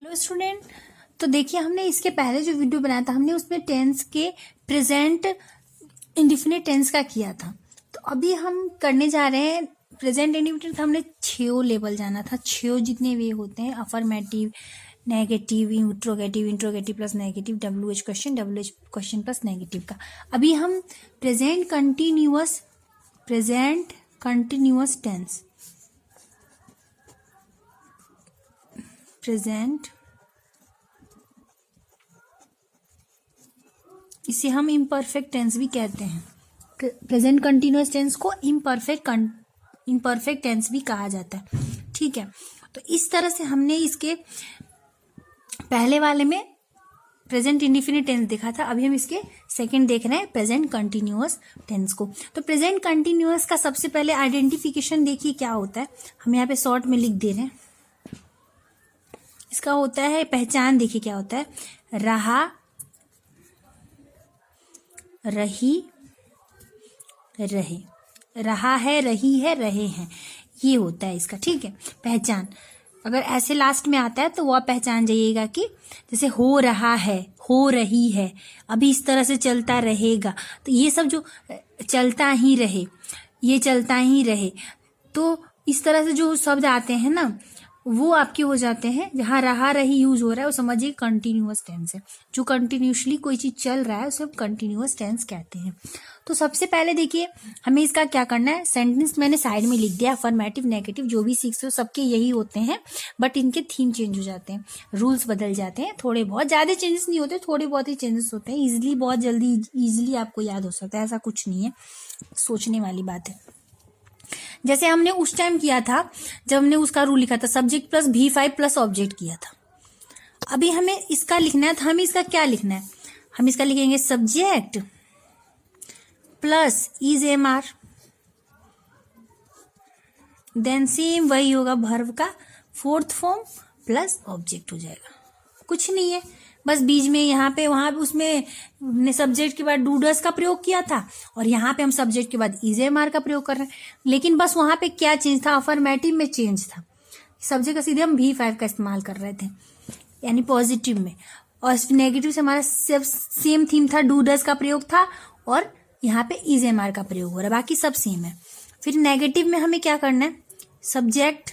Hello student. तो देखिए, हमने इसके पहले जो वीडियो बनाया था हमने उसमें टेंस के प्रेजेंट इंडिफिनिट टेंस का किया था। तो अभी हम करने जा रहे हैं प्रेजेंट इंडिफिनिट। हमने 6 लेवल जाना था, 6 जितने वे होते हैं, affirmative, negative, interrogative, interrogative plus negative, WH question plus negative का। अभी हम प्रेजेंट कंटिन्यूअस टेंस, प्रेजेंट, इसे हम इम्परफेक्ट टेंस भी कहते हैं। प्रेजेंट कंटिन्यूअस टेंस को इम्परफेक्ट टेंस भी कहा जाता है। ठीक है, तो इस तरह से हमने इसके पहले वाले में प्रेजेंट इंडिफिनिट टेंस देखा था। अभी हम इसके सेकंड देख रहे हैं प्रेजेंट कंटिन्यूअस टेंस को। तो प्रेजेंट कंटिन्यूअस का सबसे पहले आइडेंटिफिकेशन देखिए क्या होता है। हम यहाँ पे शॉर्ट में लिख दे रहे हैं। इसका होता है पहचान, देखिए क्या होता है, रहा, रही, रहे, रहा है, रही है, रहे हैं, ये होता है इसका। ठीक है, पहचान। अगर ऐसे लास्ट में आता है तो वो आप पहचान जाइएगा कि जैसे हो रहा है, हो रही है, अभी इस तरह से चलता रहेगा, तो ये सब जो चलता ही रहे, ये चलता ही रहे, तो इस तरह से जो शब्द आते हैं ना वो आपके हो जाते हैं। जहाँ रहा रही यूज हो रहा है वो समझिए कंटिन्यूअस टेंस है। जो कंटिन्यूसली कोई चीज चल रहा है उसे हम कंटिन्यूअस टेंस कहते हैं। तो सबसे पहले देखिए हमें इसका क्या करना है। सेंटेंस मैंने साइड में लिख दिया, अफर्मेटिव, नेगेटिव, जो भी सीखते हो सबके यही होते हैं, बट इनके थीम चेंज हो जाते हैं, रूल्स बदल जाते हैं, थोड़े बहुत, ज्यादा चेंजेस नहीं होते, थोड़े बहुत ही चेंजेस होते हैं। इजिली, बहुत जल्दी इजिली आपको याद हो सकता है, ऐसा कुछ नहीं है, सोचने वाली बात है। जैसे हमने उस टाइम किया था जब हमने उसका रूल लिखा था, subject plus V5 plus object किया था। अभी हमें इसका लिखना है, तो हमें इसका क्या लिखना है, हम इसका लिखेंगे subject plus IS MR, then same वही होगा वर्ब का फोर्थ फॉर्म प्लस ऑब्जेक्ट हो जाएगा। कुछ नहीं है, बस बीच में यहाँ पे वहां पे उसमें हमने सब्जेक्ट के बाद डूडस का प्रयोग किया था और यहाँ पे हम सब्जेक्ट के बाद IS MR का प्रयोग कर रहे हैं। लेकिन बस वहां पे क्या चेंज था, अफर्मेटिव में चेंज था। सब्जेक्ट का सीधे हम V5 का इस्तेमाल कर रहे थे, यानी पॉजिटिव में, और नेगेटिव से हमारा सब सेम थीम था, डूडस का प्रयोग था और यहाँ पे IS MR का प्रयोग हो रहा है, बाकी सब सेम है। फिर नेगेटिव में हमें क्या करना है, subject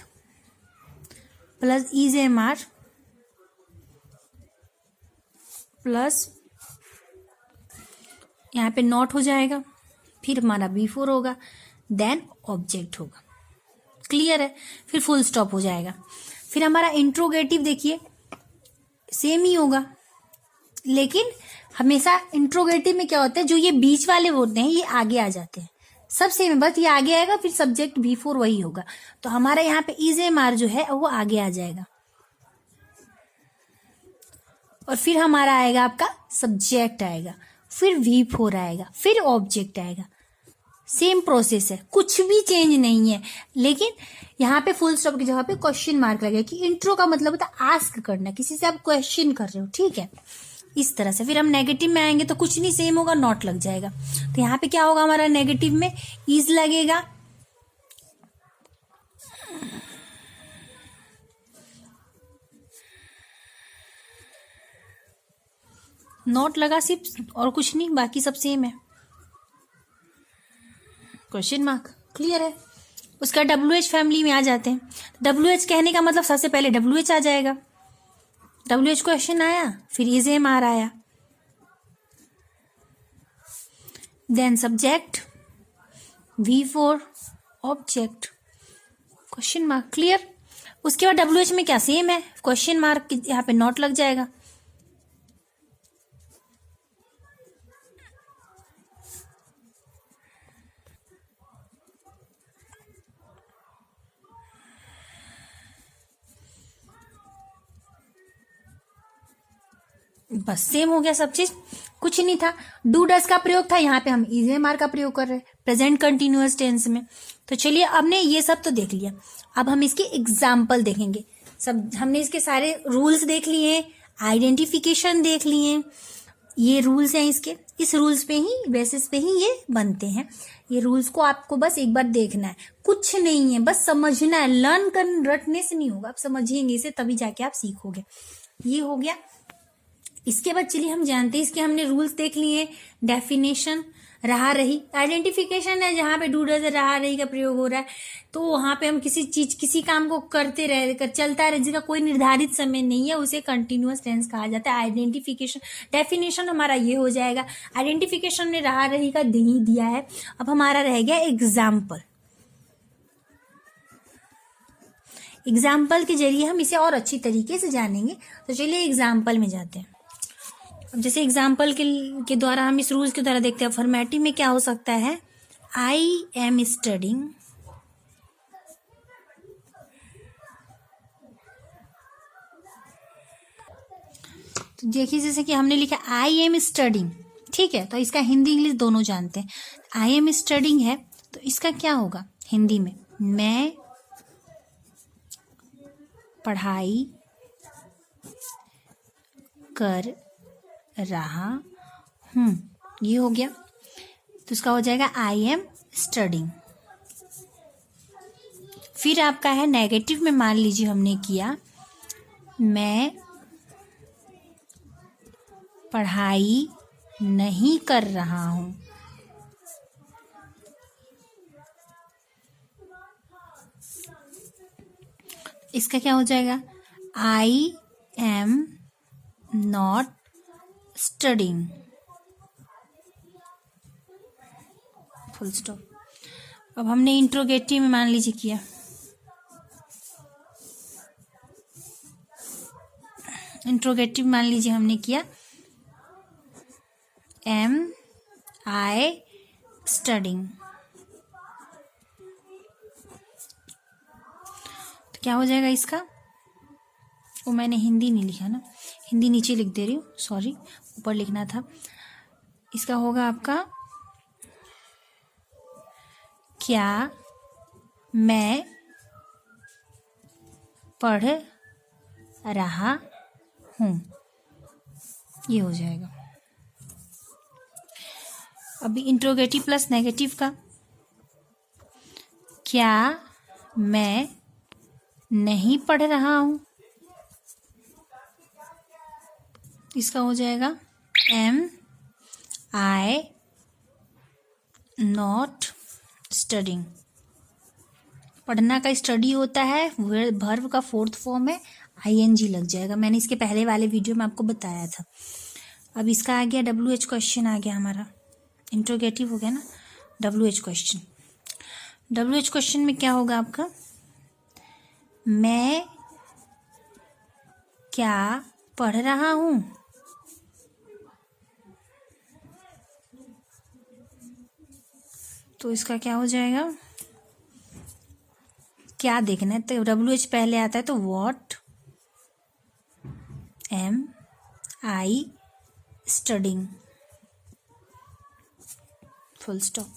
plus IS MR plus यहाँ पे नॉट हो जाएगा, फिर हमारा V4 होगा, देन ऑब्जेक्ट होगा। क्लियर है, फिर फुल स्टॉप हो जाएगा। फिर हमारा इंट्रोगेटिव देखिए सेम ही होगा, लेकिन हमेशा इंट्रोगेटिव में क्या होता है, जो ये बीच वाले होते हैं ये आगे आ जाते हैं, सब सेम है, बस ये आगे आएगा, फिर सब्जेक्ट V4 वही होगा। तो हमारा यहाँ पे IS MR जो है वो आगे आ जाएगा और फिर हमारा आएगा आपका सब्जेक्ट आएगा, फिर V4 आएगा, फिर ऑब्जेक्ट आएगा। सेम प्रोसेस है, कुछ भी चेंज नहीं है। लेकिन यहाँ पे फुल स्टॉप की जगह पे क्वेश्चन मार्क लगेगा कि इंट्रो का मतलब होता है आस्क करना, किसी से आप क्वेश्चन कर रहे हो। ठीक है, इस तरह से। फिर हम नेगेटिव में आएंगे तो कुछ नहीं, सेम होगा, नॉट लग जाएगा। तो यहाँ पे क्या होगा, हमारा नेगेटिव में इज लगेगा, नॉट लगा सिर्फ, और कुछ नहीं, बाकी सब सेम है, क्वेश्चन मार्क। क्लियर है। उसका WH फैमिली में आ जाते हैं। WH कहने का मतलब सबसे पहले WH आ जाएगा, WH क्वेश्चन आया, फिर IS MR आया, then subject, V4, object, question mark. Clear. उसके बाद WH में क्या सेम है, क्वेश्चन मार्क, यहाँ पे नॉट लग जाएगा। बस सेम हो गया सब चीज, कुछ नहीं था। डू डस का प्रयोग था, यहाँ पे हम IS MR का प्रयोग कर रहे हैं प्रेजेंट कंटिन्यूअस टेंस में। तो चलिए, हमने ये सब तो देख लिया, अब हम इसके एग्जाम्पल देखेंगे। सब हमने इसके सारे रूल्स देख लिए, आइडेंटिफिकेशन देख लिए, ये रूल्स हैं इसके, इस रूल्स पे ही, बेसिस पे ही ये बनते हैं। ये रूल्स को आपको बस एक बार देखना है, कुछ नहीं है, बस समझना है। लर्न कर रटने से नहीं होगा, आप समझिएंगे इसे तभी जाके आप सीखोगे। ये हो गया। इसके बाद चलिए हम जानते हैं, इसके हमने रूल्स देख लिए। डेफिनेशन, रहा रही, आइडेंटिफिकेशन है जहां पे डू डज रहा रही का प्रयोग हो रहा है, तो वहां पे हम किसी चीज, किसी काम को करते रहे, चलता रहे, जिसका कोई निर्धारित समय नहीं है, उसे कंटिन्यूअस टेंस कहा जाता है। आइडेंटिफिकेशन, डेफिनेशन हमारा ये हो जाएगा। आइडेंटिफिकेशन ने रहा रही का नहीं दिया है। अब हमारा रह गया एग्जाम्पल। एग्जाम्पल के जरिए हम इसे और अच्छी तरीके से जानेंगे। तो चलिए एग्जाम्पल में जाते हैं। अब जैसे एग्जाम्पल के द्वारा हम इस रूल्स के द्वारा देखते हैं। अफर्मेटिव में क्या हो सकता है? आई एम स्टडिंग, तो देखिए जैसे कि हमने लिखा आई एम स्टडिंग, ठीक है, तो इसका हिंदी इंग्लिश दोनों जानते हैं। आई एम स्टडिंग है तो इसका क्या होगा हिंदी में? मैं पढ़ाई कर रहा हूँ, ये हो गया। तो इसका हो जाएगा आई एम स्टडिंग। फिर आपका है नेगेटिव में, मान लीजिए हमने किया मैं पढ़ाई नहीं कर रहा हूँ, इसका क्या हो जाएगा? I am not studying, full stop. अब हमने इंट्रोगेटिव में मान लीजिए किया, इंट्रोगेटिव मान लीजिए हमने किया एम आई स्टडिंग, तो क्या हो जाएगा इसका? वो मैंने हिंदी नहीं लिखा ना, हिंदी नीचे लिख दे रही हूँ, सॉरी, ऊपर लिखना था। इसका होगा आपका क्या मैं पढ़ रहा हूँ, ये हो जाएगा। अभी इंट्रोगेटिव प्लस नेगेटिव का, क्या मैं नहीं पढ़ रहा हूँ, इसका हो जाएगा एम आई नॉट स्टडिंग। पढ़ना का स्टडी होता है, वर्ब का फोर्थ फॉर्म है, आईएनजी लग जाएगा। मैंने इसके पहले वाले वीडियो में आपको बताया था। अब इसका आ गया WH क्वेश्चन, आ गया हमारा इंट्रोगेटिव हो गया ना, WH क्वेश्चन। WH क्वेश्चन में क्या होगा आपका? मैं क्या पढ़ रहा हूँ, तो इसका क्या हो जाएगा? क्या देखना है, तो WH पहले आता है, तो what am I studying, full stop.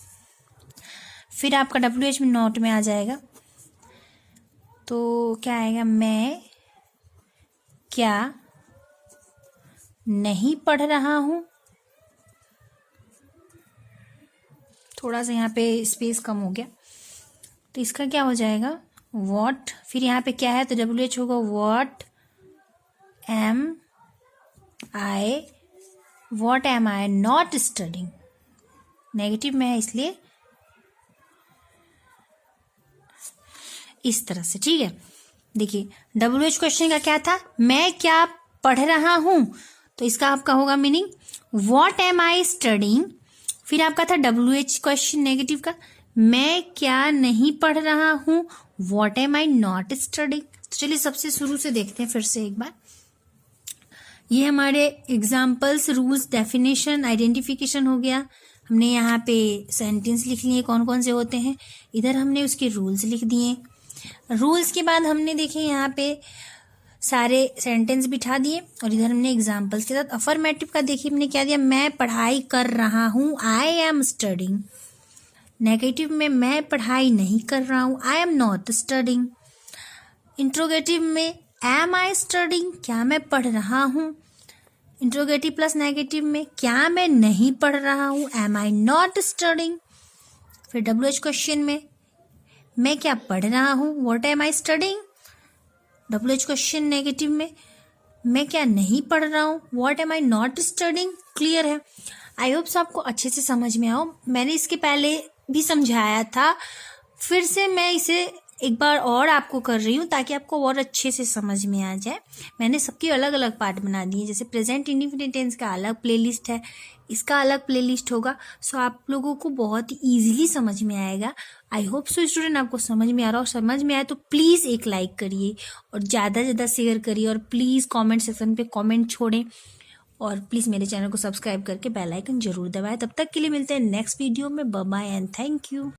फिर आपका WH में नोट में आ जाएगा, तो क्या आएगा? मैं क्या नहीं पढ़ रहा हूँ, थोड़ा सा यहाँ पे स्पेस कम हो गया, तो इसका क्या हो जाएगा? व्हाट, फिर यहाँ पे क्या है, तो WH होगा what am I not studying, negative में है इसलिए इस तरह से, ठीक है। देखिए WH क्वेश्चन का क्या था? मैं क्या पढ़ रहा हूं, तो इसका आपका होगा meaning what am I studying. फिर आपका था WH क्वेश्चन नेगेटिव का, मैं क्या नहीं पढ़ रहा हूं, what am I not studying. तो चलिए सबसे शुरू से देखते हैं फिर से एक बार। ये हमारे एग्जाम्पल्स, रूल्स, डेफिनेशन, आइडेंटिफिकेशन हो गया। हमने यहाँ पे सेंटेंस लिख लिए कौन कौन से होते हैं, इधर हमने उसके रूल्स लिख दिए। रूल्स के बाद हमने देखे यहाँ पे सारे सेंटेंस बिठा दिए, और इधर हमने एग्जाम्पल्स के साथ अफर्मेटिव का देखिए हमने क्या दिया, मैं पढ़ाई कर रहा हूँ, आई एम स्टडिंग। नेगेटिव में मैं पढ़ाई नहीं कर रहा हूँ, I am not studying. Interrogative में एम आई स्टडिंग, क्या मैं पढ़ रहा हूँ। इंट्रोगेटिव प्लस नेगेटिव में क्या मैं नहीं पढ़ रहा हूँ, एम आई नॉट स्टडिंग। फिर WH क्वेश्चन में मैं क्या पढ़ रहा हूँ, what am I studying. WH question negative में मैं क्या नहीं पढ़ रहा हूँ, what am I not studying. Clear है? आई होप आपको अच्छे से समझ में आओ। मैंने इसके पहले भी समझाया था, फिर से मैं इसे एक बार और आपको कर रही हूँ ताकि आपको और अच्छे से समझ में आ जाए। मैंने सबके अलग अलग पार्ट बना दिए, जैसे प्रेजेंट इंडेफिनिट टेंस का अलग प्लेलिस्ट है, इसका अलग प्लेलिस्ट होगा। सो आप लोगों को बहुत ईजिली समझ में आएगा। आई होप सो स्टूडेंट आपको समझ में आ रहा हो। समझ में आए तो प्लीज़ एक लाइक करिए और ज़्यादा से ज़्यादा शेयर करिए और प्लीज़ कमेंट सेक्शन पे कमेंट छोड़ें और प्लीज़ मेरे चैनल को सब्सक्राइब करके बेल आइकन जरूर दबाएं। तब तक के लिए मिलते हैं नेक्स्ट वीडियो में। Bye bye and thank you.